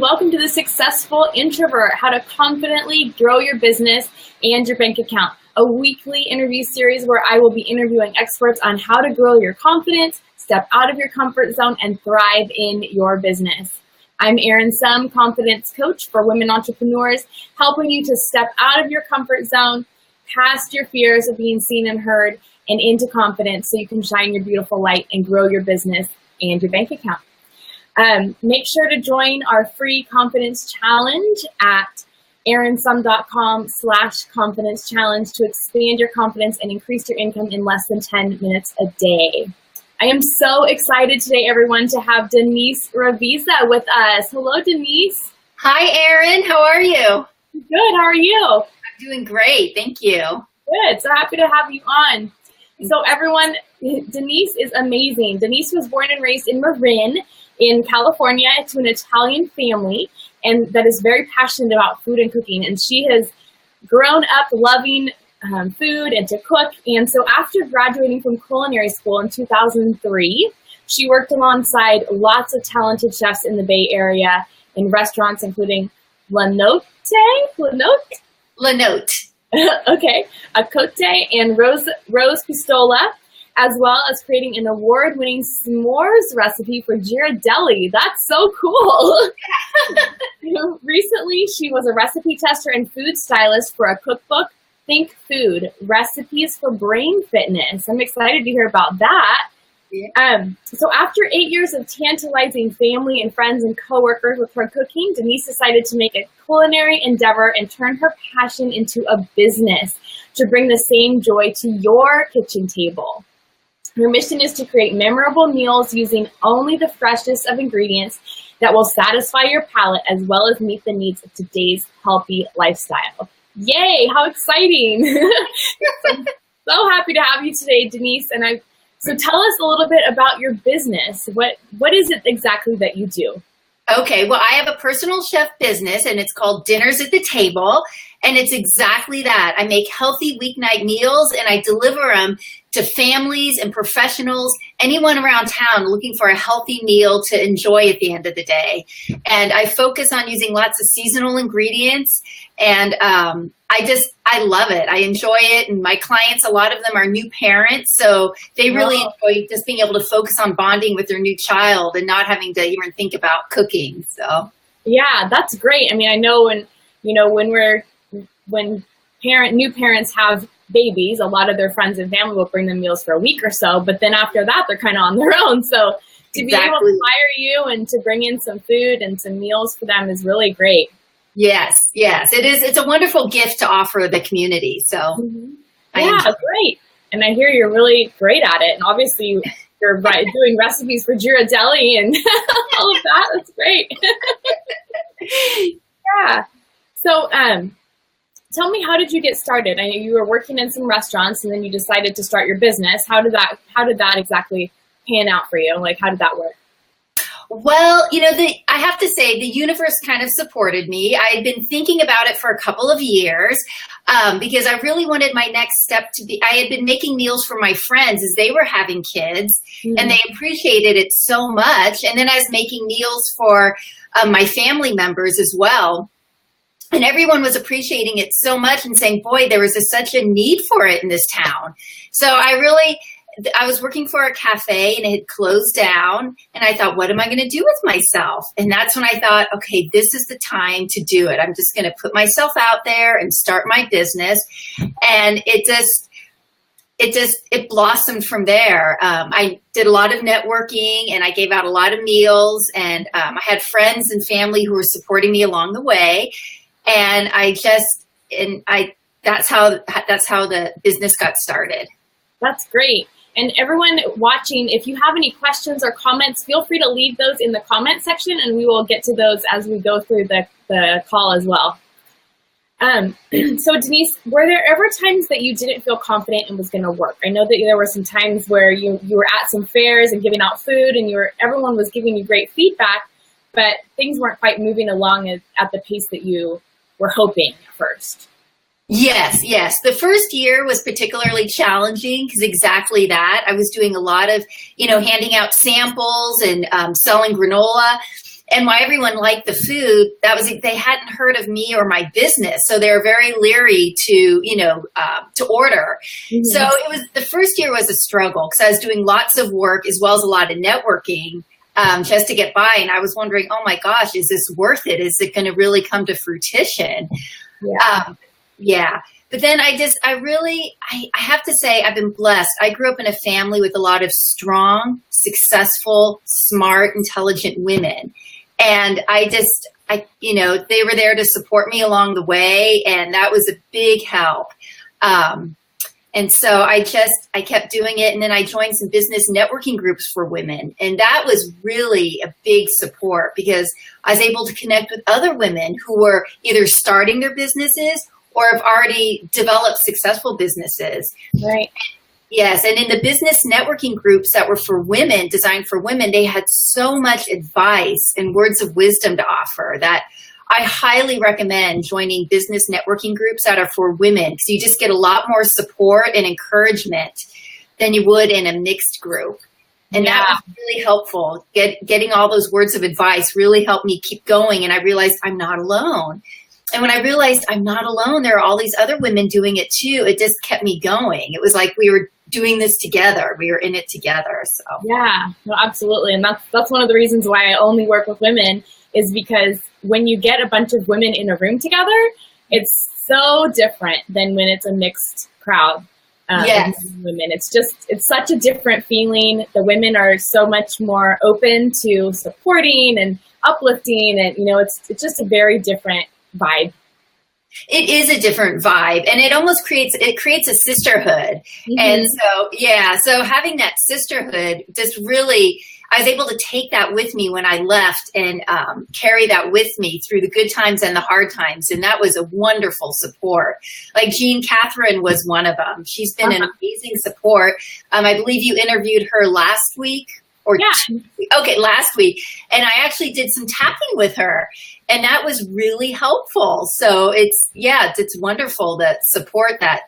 welcome to The Successful Introvert, how to confidently grow your business and your bank account, a weekly interview series where I will be interviewing experts on how to grow your confidence, step out of your comfort zone, and thrive in your business. I'm Erin Sum, confidence coach for women entrepreneurs, helping you to step out of your comfort zone, past your fears of being seen and heard, and into confidence so you can shine your beautiful light and grow your business and your bank account. Make sure to join our free confidence challenge at erinsum.com/confidence challenge to expand your confidence and increase your income in less than 10 minutes a day. I am so excited today, everyone, to have Denise Ravizza with us. Hello, Denise. Hi, Erin. How are you? Good. How are you? I'm doing great. Thank you. Good. So happy to have you on. So everyone, Denise is amazing. Denise was born and raised in Marin in California to an Italian family, and that is very passionate about food and cooking. And she has grown up loving food and to cook. And so after graduating from Culinary School in 2003, she worked alongside lots of talented chefs in the Bay Area in restaurants, including La Note, okay, Cote and Rose Pistola, as well as creating an award-winning s'mores recipe for Ghiradelli. That's so cool. Recently, she was a recipe tester and food stylist for a cookbook, Thinkfood, Recipes for Brain Fitness. I'm excited to hear about that. Yeah. So after 8 years of tantalizing family and friends and coworkers with her cooking, Denise decided to make a culinary endeavor and turn her passion into a business to bring the same joy to your kitchen table. Her mission is to create memorable meals using only the freshest of ingredients that will satisfy your palate as well as meet the needs of today's healthy lifestyle. Yay, how exciting. So happy to have you today, Denise. So tell us a little bit about your business. What is it exactly that you do? Okay, well, I have a personal chef business, and it's called Dinners at the Table, and it's exactly that. I make healthy weeknight meals, and I deliver them to families and professionals, anyone around town looking for a healthy meal to enjoy at the end of the day. And I focus on using lots of seasonal ingredients, and I love it. I enjoy it, and my clients, a lot of them are new parents, so they really enjoy just being able to focus on bonding with their new child and not having to even think about cooking. So yeah, that's great. I mean, I know when new parents have babies, a lot of their friends and family will bring them meals for a week or so, but then after that, they're kind of on their own. So to be able to hire you and to bring in some food and some meals for them is really great. Yes, it is. It's a wonderful gift to offer the community. So yeah, great. And I hear you're really great at it. And obviously you're doing recipes for Ghiradelli and all of that. That's great. Yeah. So, tell me, how did you get started? I know you were working in some restaurants and then you decided to start your business. How did that exactly pan out for you? Like, how did that work? Well, I have to say the universe kind of supported me. I had been thinking about it for a couple of years because I really wanted my next step to be, I had been making meals for my friends as they were having kids and they appreciated it so much. And then I was making meals for my family members as well. And everyone was appreciating it so much and saying, boy, there was such a need for it in this town. So I was working for a cafe and it had closed down. And I thought, what am I going to do with myself? And that's when I thought, okay, this is the time to do it. I'm just going to put myself out there and start my business. And it blossomed from there. I did a lot of networking and I gave out a lot of meals and I had friends and family who were supporting me along the way. And that's how the business got started. That's great. And everyone watching, if you have any questions or comments, feel free to leave those in the comment section and we will get to those as we go through the call as well. So Denise, were there ever times that you didn't feel confident and was going to work? I know that there were some times where you were at some fairs and giving out food and everyone was giving you great feedback, but things weren't quite moving along at the pace that you were hoping at first. Yes. The first year was particularly challenging because exactly that. I was doing a lot of, handing out samples and selling granola. And why everyone liked the food, that was, they hadn't heard of me or my business. So they were very leery to, to order. Mm-hmm. So it was, the first year was a struggle because I was doing lots of work as well as a lot of networking just to get by. And I was wondering, oh my gosh, is this worth it? Is it going to really come to fruition? Yeah. But then I have to say I've been blessed. I grew up in a family with a lot of strong, successful, smart, intelligent women. And they were there to support me along the way. And that was a big help. And so I kept doing it. And then I joined some business networking groups for women. And that was really a big support because I was able to connect with other women who were either starting their businesses or have already developed successful businesses. Right. Yes. And in the business networking groups that were for women, designed for women, they had so much advice and words of wisdom to offer that I highly recommend joining business networking groups that are for women because you just get a lot more support and encouragement than you would in a mixed group. And that was really helpful. Getting all those words of advice really helped me keep going. And I realized I'm not alone. And when I realized I'm not alone, there are all these other women doing it too. It just kept me going. It was like we were doing this together. We were in it together. So yeah, no, absolutely. And that's one of the reasons why I only work with women is because when you get a bunch of women in a room together, it's so different than when it's a mixed crowd. Yes. Women. It's such a different feeling. The women are so much more open to supporting and uplifting. And, it's just a very different vibe. It is a different vibe, and it almost creates a sisterhood. Mm-hmm. And so having that sisterhood just really, I was able to take that with me when I left and carry that with me through the good times and the hard times. And that was a wonderful support. Like Jean Catherine was one of them. She's been an amazing support. I believe you interviewed her last week. Last week. And I actually did some tapping with her and that was really helpful. So it's wonderful that support that,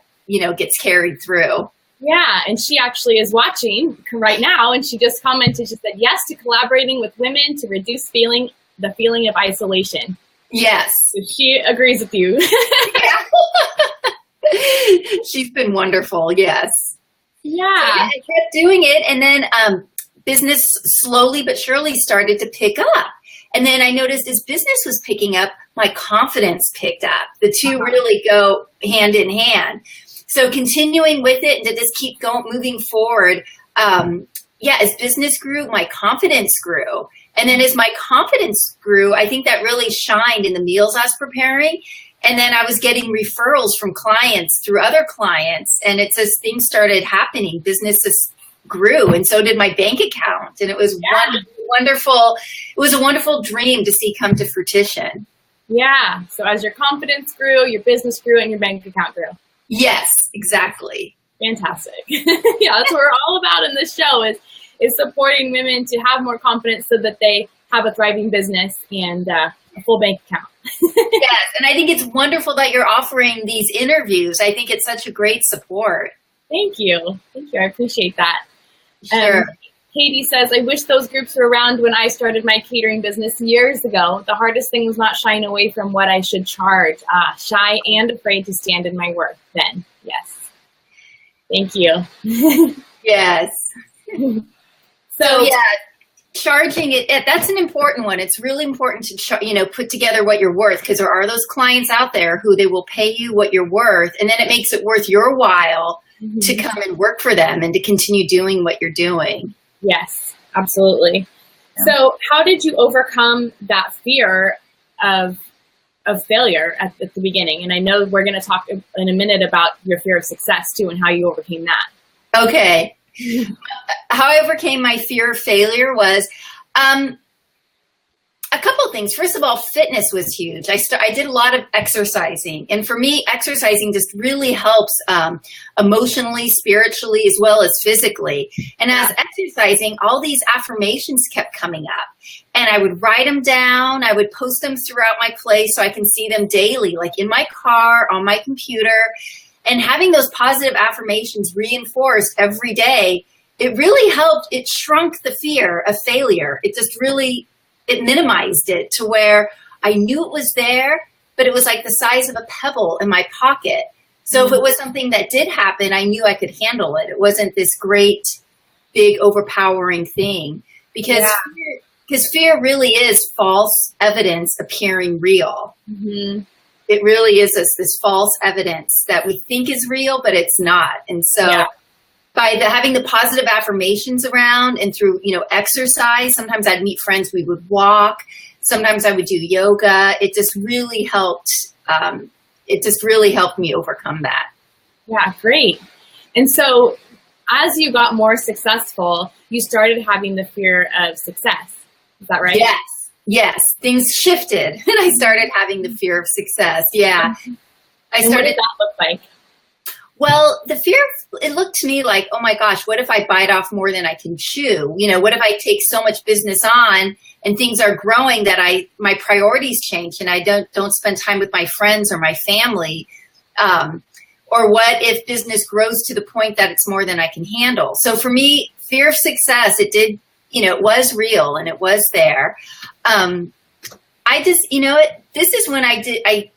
gets carried through. Yeah. And she actually is watching right now. And she just commented, she said, yes to collaborating with women to reduce the feeling of isolation. Yes. So she agrees with you. She's been wonderful. Yes. Yeah. So, I kept doing it. And then, business slowly but surely started to pick up. And then I noticed as business was picking up, my confidence picked up. The two really go hand in hand. So continuing with it and to just keep moving forward. As business grew, my confidence grew. And then as my confidence grew, I think that really shined in the meals I was preparing. And then I was getting referrals from clients through other clients. And it's as things started happening, businesses grew, and so did my bank account, and it was wonderful. It was a wonderful dream to see come to fruition. Yeah. So as your confidence grew, your business grew, and your bank account grew. Yes, exactly. Fantastic. Yeah, that's what we're all about in this show is supporting women to have more confidence so that they have a thriving business and a full bank account. Yes, and I think it's wonderful that you're offering these interviews. I think it's such a great support. Thank you. I appreciate that. Sure. Katie says, I wish those groups were around when I started my catering business years ago. The hardest thing was not shying away from what I should charge. Shy and afraid to stand in my work then. Yes. Thank you. Yes. So charging it, that's an important one. It's really important to, put together what you're worth because there are those clients out there who they will pay you what you're worth. And then it makes it worth your while to come and work for them and to continue doing what you're doing. Yes, absolutely. Yeah. So how did you overcome that fear of failure at the beginning? And I know we're going to talk in a minute about your fear of success too and how you overcame that. Okay. How I overcame my fear of failure was a couple of things. First of all, fitness was huge. I did a lot of exercising. And for me, exercising just really helps emotionally, spiritually, as well as physically. And as exercising, all these affirmations kept coming up. And I would write them down. I would post them throughout my place so I can see them daily, like in my car, on my computer. And having those positive affirmations reinforced every day, it really helped. It shrunk the fear of failure. It just really it minimized it to where I knew it was there, but it was like the size of a pebble in my pocket. So if it was something that did happen, I knew I could handle it. It wasn't this great, big, overpowering thing, because fear really is false evidence appearing real. Mm-hmm. It really is this false evidence that we think is real, but it's not. And so by having the positive affirmations around and through, exercise, sometimes I'd meet friends, we would walk. Sometimes I would do yoga. It just really helped. It just really helped me overcome that. Yeah, great. And so as you got more successful, you started having the fear of success. Is that right? Yes. Things shifted and I started having the fear of success. Yeah. What did that look like? Well, the fear, it looked to me like, oh my gosh, what if I bite off more than I can chew? What if I take so much business on and things are growing that my priorities change and I don't spend time with my friends or my family? Or what if business grows to the point that it's more than I can handle? So for me, fear of success, it did, it was real and it was there. I just, this is when I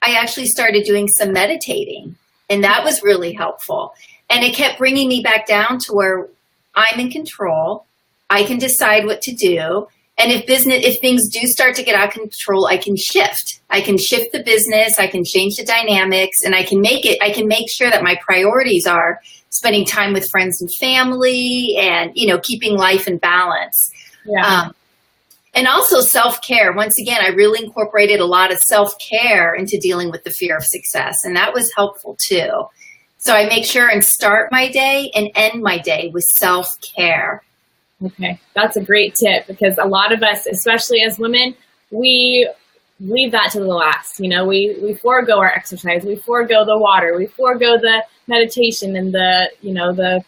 actually started doing some meditating. And that was really helpful. And it kept bringing me back down to where I'm in control. I can decide what to do. And if things do start to get out of control, I can shift. I can shift the business. I can change the dynamics, and I can make sure that my priorities are spending time with friends and family and, keeping life in balance. Yeah. And also self-care. Once again, I really incorporated a lot of self-care into dealing with the fear of success. And that was helpful too. So I make sure and start my day and end my day with self-care. Okay. That's a great tip, because a lot of us, especially as women, we leave that to the last. We forego our exercise. We forego the water. We forego the meditation and the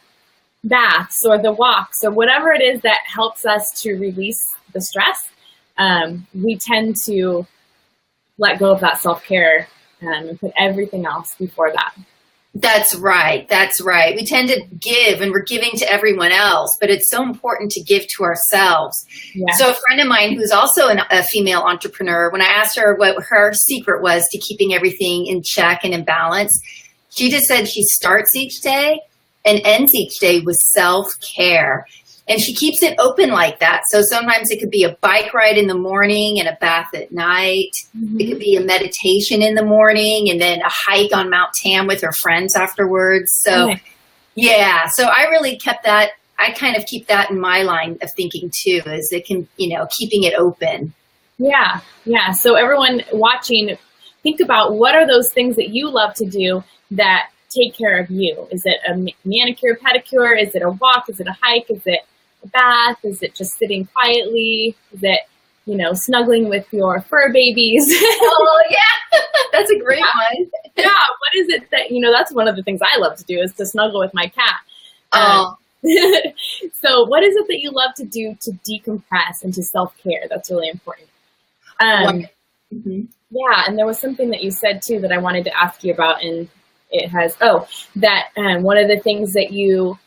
baths or the walks or whatever it is that helps us to release the stress. We tend to let go of that self-care and put everything else before that. That's right. We tend to give, and we're giving to everyone else, but it's so important to give to ourselves. Yeah. So a friend of mine who's also a female entrepreneur, when I asked her what her secret was to keeping everything in check and in balance, she just said she starts each day and ends each day with self-care. And she keeps it open like that. So sometimes it could be a bike ride in the morning and a bath at night. Mm-hmm. It could be a meditation in the morning and then a hike on Mount Tam with her friends afterwards. So yeah, so I really kept that. I kind of keep that in my line of thinking too, is it can, keeping it open. Yeah. Yeah. So everyone watching, think about what are those things that you love to do that take care of you? Is it a manicure, pedicure? Is it a walk? Is it a hike? Is it a bath? Is it just sitting quietly? Is it, snuggling with your fur babies? Oh, yeah. That's a great one. Yeah. What is it that, that's one of the things I love to do, is to snuggle with my cat. So what is it that you love to do to decompress and to self-care? That's really important. Yeah. And there was something that you said too that I wanted to ask you about, and it has, one of the things that you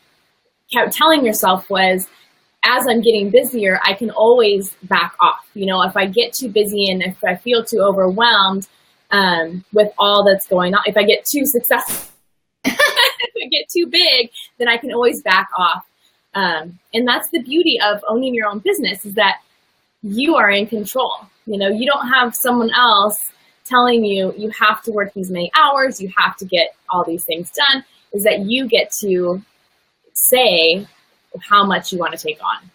kept telling yourself was, as I'm getting busier, I can always back off. If I get too busy and if I feel too overwhelmed with all that's going on, if I get too successful, if I get too big, then I can always back off. And that's the beauty of owning your own business, is that you are in control. You don't have someone else telling you have to work these many hours, you have to get all these things done. Is that you get to say how much you want to take on.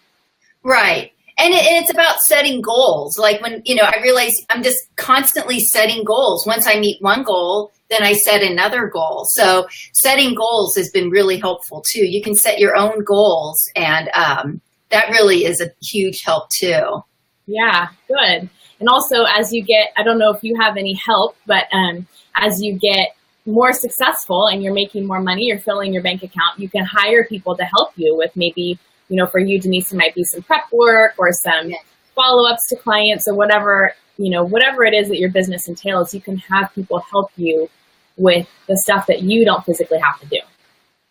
Right. And it's about setting goals. Like when, I realize I'm just constantly setting goals. Once I meet one goal, then I set another goal. So setting goals has been really helpful too. You can set your own goals, and that really is a huge help too. Yeah, good. And also, as you get, I don't know if you have any help, but as you get more successful and you're making more money, you're filling your bank account, you can hire people to help you with maybe, for you, Denise, it might be some prep work or some follow-ups to clients or whatever, whatever it is that your business entails, you can have people help you with the stuff that you don't physically have to do.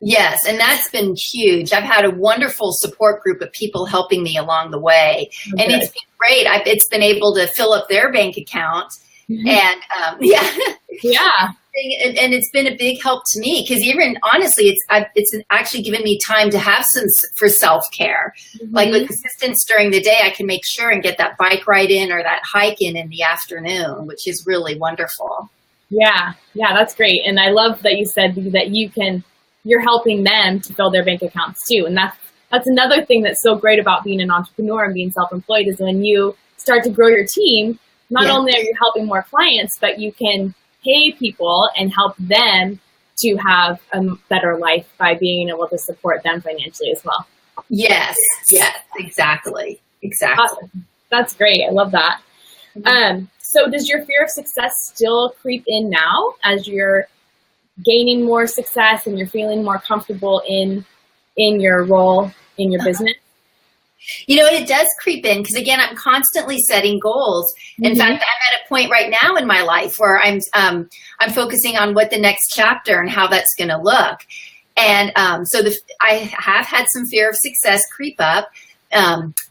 Yes, and that's been huge. I've had a wonderful support group of people helping me along the way, and it's been great. It's been able to fill up their bank account, and Yeah. And it's been a big help to me because even honestly, it's actually given me time to have some for self-care. Like with assistance during the day, I can make sure and get that bike ride in or that hike in the afternoon, which is really wonderful. Yeah, that's great. And I love that you said that you're helping them to fill their bank accounts too. And that's another thing that's so great about being an entrepreneur and being self-employed is when you start to grow your team, not only are you helping more clients, but you can pay people and help them to have a better life by being able to support them financially as well. Yes, exactly. Awesome. That's great. I love that. So does your fear of success still creep in now as you're gaining more success and you're feeling more comfortable in your role in your business? You know, it does creep in because, again, I'm constantly setting goals. In fact, I'm at a point right now in my life where I'm focusing on what the next chapter and how that's going to look. And I have had some fear of success creep up,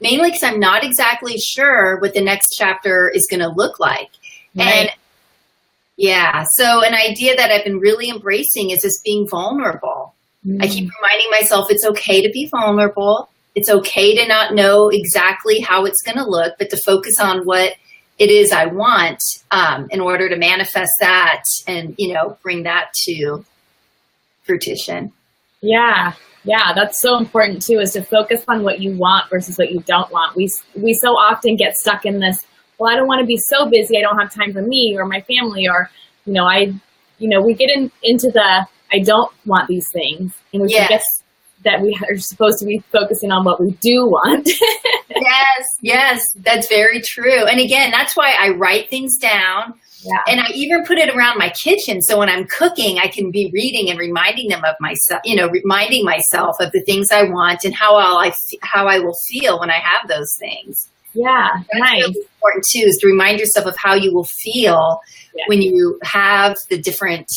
mainly because I'm not exactly sure what the next chapter is going to look like. Right. And so an idea that I've been really embracing is just being vulnerable. I keep reminding myself it's okay to be vulnerable. It's okay to not know exactly how it's going to look, but to focus on what it is I want in order to manifest that and, bring that to fruition. Yeah, that's so important too, is to focus on what you want versus what you don't want. We so often get stuck in this, well, I don't want to be so busy, I don't have time for me or my family, or, we get into the, I don't want these things. And we forget that we are supposed to be focusing on what we do want. Yes, that's very true. And again, that's why I write things down. Yeah. And I even put it around my kitchen. So when I'm cooking, I can be reading and reminding them of myself, reminding myself of the things I want and how I will feel when I have those things. Yeah. That's really important too, is to remind yourself of how you will feel when you have the different,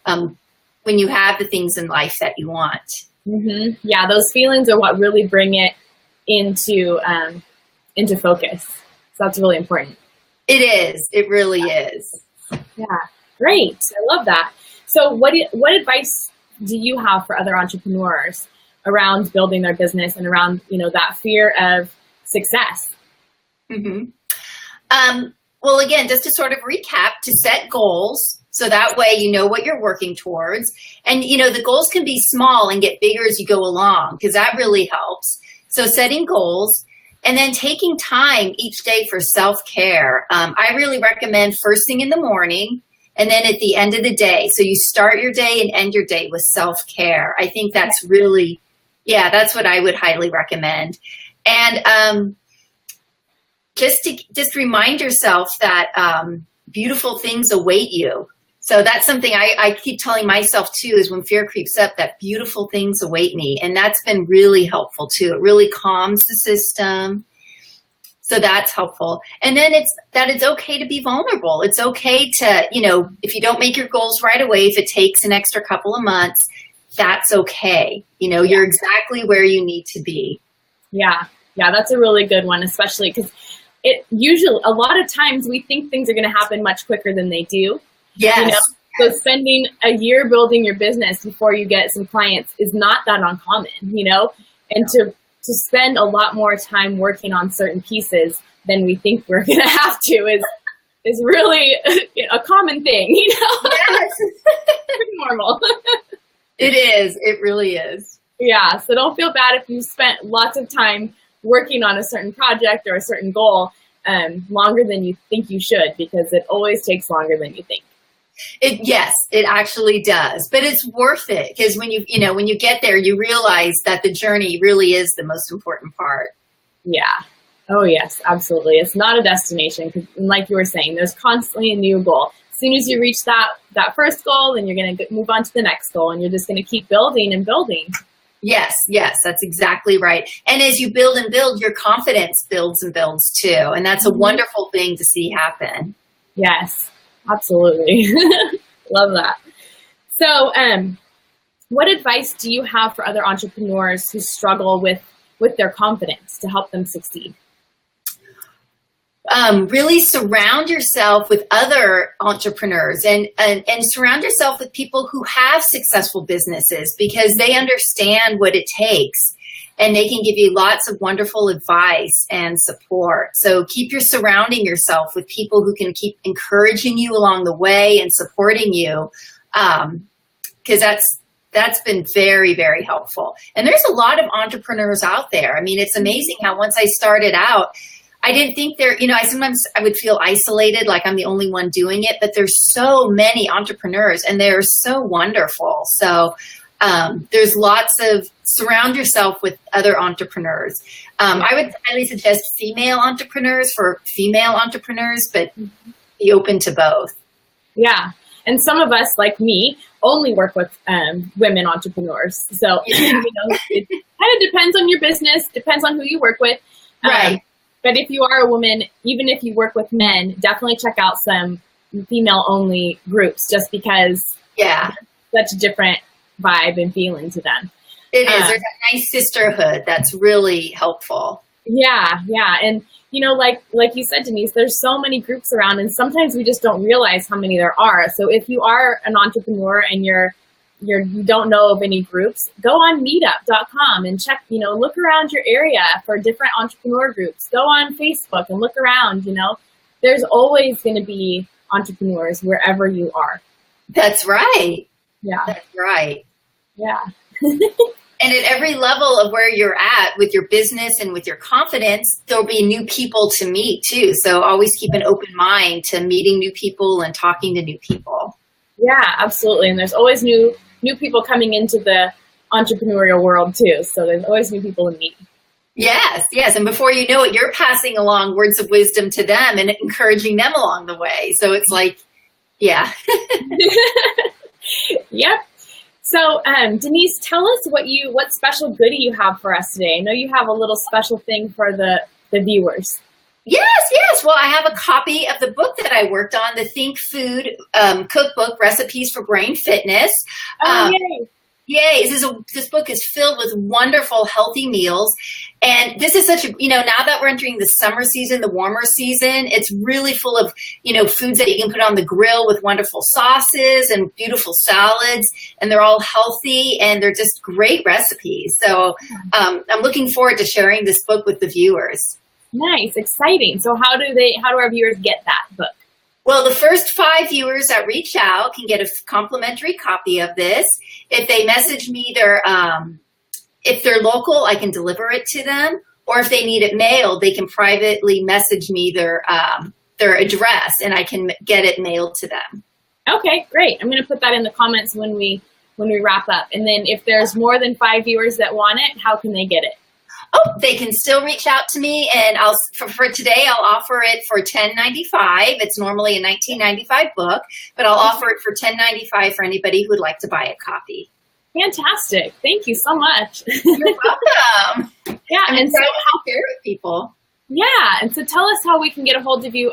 when you have the things in life that you want. Yeah, those feelings are what really bring it into focus. So that's really important. It is. It really is. Yeah, great. I love that. So what advice do you have for other entrepreneurs around building their business and around, that fear of success? Well, again, just to sort of recap, to set goals. So that way you know what you're working towards. And, the goals can be small and get bigger as you go along, because that really helps. So setting goals and then taking time each day for self-care. I really recommend first thing in the morning and then at the end of the day. So you start your day and end your day with self-care. I think that's really, that's what I would highly recommend. And just remind yourself that beautiful things await you. So that's something I keep telling myself too, is when fear creeps up, that beautiful things await me. And that's been really helpful too. It really calms the system. So that's helpful. And then it's okay to be vulnerable. It's okay to, if you don't make your goals right away, if it takes an extra couple of months, that's okay. You're exactly where you need to be. Yeah, that's a really good one, especially because a lot of times we think things are going to happen much quicker than they do. Yes. So spending a year building your business before you get some clients is not that uncommon, and to spend a lot more time working on certain pieces than we think we're going to have to is really a common thing, Yes. Pretty normal. It is. It really is. Yeah. So don't feel bad if you spent lots of time working on a certain project or a certain goal longer than you think you should, because it always takes longer than you think. Yes, it actually does. But it's worth it, because when you get there, you realize that the journey really is the most important part. Yeah. Oh, yes, absolutely. It's not a destination, because like you were saying, there's constantly a new goal. As soon as you reach that first goal, then you're going to move on to the next goal, and you're just going to keep building and building. Yes, that's exactly right. And as you build and build, your confidence builds and builds too. And that's a wonderful thing to see happen. Yes, absolutely. Love that. So what advice do you have for other entrepreneurs who struggle with their confidence to help them succeed? Really surround yourself with other entrepreneurs and surround yourself with people who have successful businesses, because they understand what it takes and they can give you lots of wonderful advice and support. So keep surrounding yourself with people who can keep encouraging you along the way and supporting you, because that's been very, very helpful. And there's a lot of entrepreneurs out there. I mean, it's amazing how once I started out, I didn't think sometimes I would feel isolated, like I'm the only one doing it, but there's so many entrepreneurs and they're so wonderful. So there's lots of, surround yourself with other entrepreneurs. I would highly suggest female entrepreneurs for female entrepreneurs, but be open to both. Yeah. And some of us, like me, only work with women entrepreneurs. So, it kind of depends on your business, depends on who you work with. Right. But if you are a woman, even if you work with men, definitely check out some female-only groups, just because such a different vibe and feeling to them. It is. There's a nice sisterhood that's really helpful. Yeah. And, like you said, Denise, there's so many groups around, and sometimes we just don't realize how many there are. So if you are an entrepreneur and you don't know of any groups, go on meetup.com and check, look around your area for different entrepreneur groups. Go on Facebook and look around, there's always going to be entrepreneurs wherever you are. That's right. Yeah. That's right. Yeah. And at every level of where you're at with your business and with your confidence, there'll be new people to meet too. So always keep an open mind to meeting new people and talking to new people. Yeah, absolutely. And there's always new people coming into the entrepreneurial world too. So there's always new people to meet. Yes. And before you know it, you're passing along words of wisdom to them and encouraging them along the way. So it's like, yeah. Yep. So, Denise, tell us what special goodie you have for us today. I know you have a little special thing for the viewers. Yes. Well, I have a copy of the book that I worked on, the Thinkfood cookbook, Recipes for Brain Fitness. Yay. Yay. This book is filled with wonderful, healthy meals. And this is such a, now that we're entering the summer season, the warmer season, it's really full of, foods that you can put on the grill with wonderful sauces and beautiful salads. And they're all healthy and they're just great recipes. So I'm looking forward to sharing this book with the viewers. Nice. Exciting. So how do our viewers get that book? Well, the first 5 viewers that reach out can get a complimentary copy of this. If they message me if they're local, I can deliver it to them. Or if they need it mailed, they can privately message me their address and I can get it mailed to them. Okay, great. I'm going to put that in the comments when we wrap up. And then if there's more than 5 viewers that want it, how can they get it? Oh, they can still reach out to me, and for today, I'll offer it for $10.95. It's normally a $19.95 book, but I'll offer it for $10.95 for anybody who'd like to buy a copy. Fantastic. Thank you so much. You're welcome. Yeah. And so I'll share with people. Yeah. And so tell us how we can get a hold of you.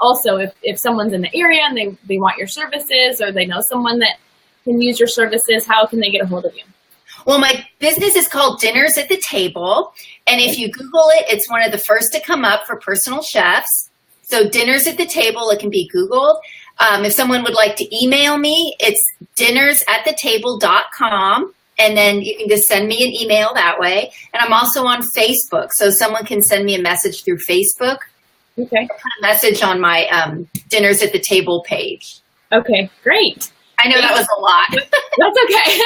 Also, if someone's in the area and they want your services, or they know someone that can use your services, how can they get a hold of you? Well, my business is called Dinners at the Table. And if you Google it, it's one of the first to come up for personal chefs. So Dinners at the Table, it can be Googled. If someone would like to email me, it's dinnersathetable.com. And then you can just send me an email that way. And I'm also on Facebook. So someone can send me a message through Facebook. Okay. Or put a message on my Dinners at the Table page. Okay, great. I know that was a lot. That's okay.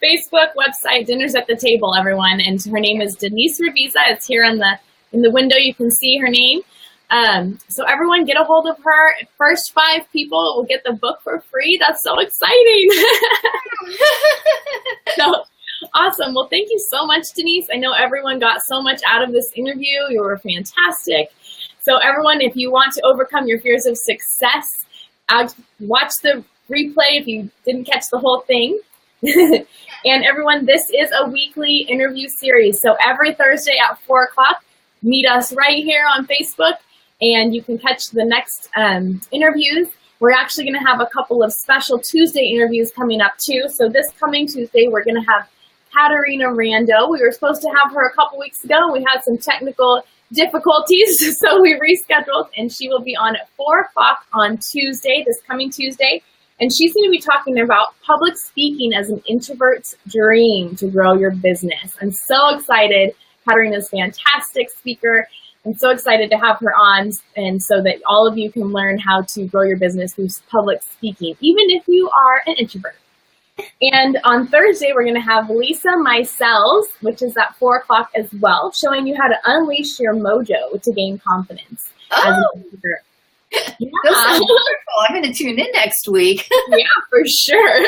Facebook, website, Dinners at the Table, everyone. And her name is Denise Ravizza. It's here in the window. You can see her name. So everyone get a hold of her. First 5 people will get the book for free. That's so exciting. So awesome. Well, thank you so much, Denise. I know everyone got so much out of this interview. You were fantastic. So everyone, if you want to overcome your fears of success, watch the replay if you didn't catch the whole thing. And everyone, this is a weekly interview series. So every Thursday at 4 o'clock, meet us right here on Facebook, and you can catch the next interviews. We're actually going to have a couple of special Tuesday interviews coming up too. So this coming Tuesday, we're going to have Katerina Rando. We were supposed to have her a couple weeks ago. We had some technical difficulties, so we rescheduled, and she will be on at 4 o'clock on Tuesday, this coming Tuesday. And she's going to be talking about public speaking as an introvert's dream to grow your business. I'm so excited. Katerina's a fantastic speaker. I'm so excited to have her on, and so that all of you can learn how to grow your business through public speaking, even if you are an introvert. And on Thursday, we're going to have Lisa Meisel's, which is at 4 o'clock as well, showing you how to unleash your mojo to gain confidence as an introvert. Yeah. That sounds wonderful. I'm going to tune in next week. Yeah, for sure.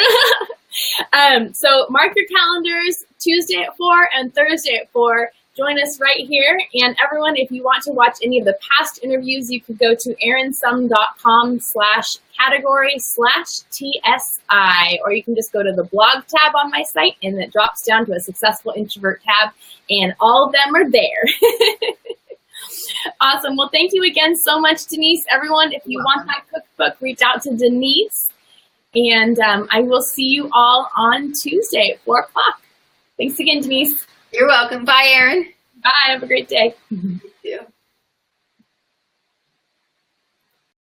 So mark your calendars, Tuesday at 4 and Thursday at 4. Join us right here. And everyone, if you want to watch any of the past interviews, you could go to erinsum.com/category/TSI, or you can just go to the blog tab on my site, and it drops down to a successful introvert tab, and all of them are there. Awesome. Well, thank you again so much, Denise. Everyone, if you want that cookbook, reach out to Denise. And I will see you all on Tuesday at 4 o'clock. Thanks again, Denise. You're welcome. Bye, Erin. Bye. Have a great day. You too.